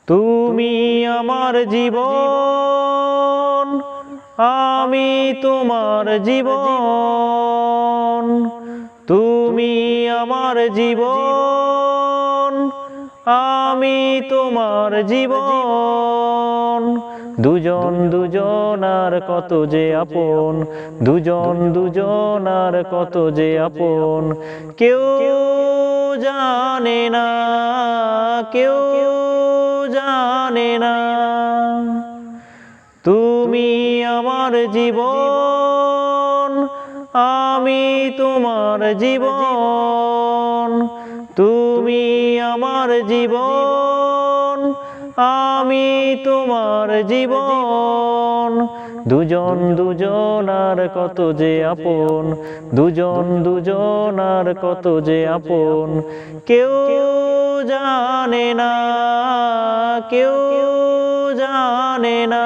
তুমি আমার জীবন, আমি তোমার জীবন। তুমি আমার জীবন, আমি তোমার জীবন। দুজন দুজনার কত যে আপন, দুজন দুজনার কত যে আপন। কেউ জানে না, কেউ জানে না। তুমি আমার জীবন, আমি তোমার জীবন। তুমি আমার জীবন, আমি তোমার জীবন। দুজন দুজনার কত যে আপন, দুজন দুজনার কত যে আপন। কেউ জানে না, কেউ জানে না।